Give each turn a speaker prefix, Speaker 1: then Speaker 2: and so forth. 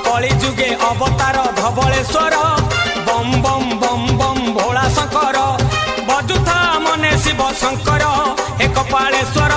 Speaker 1: कली जुगे अवतार धवलेश्वर बम बम बम बम भोला शंकर बजुथा मने शिव शंकर हे कपालेश्वर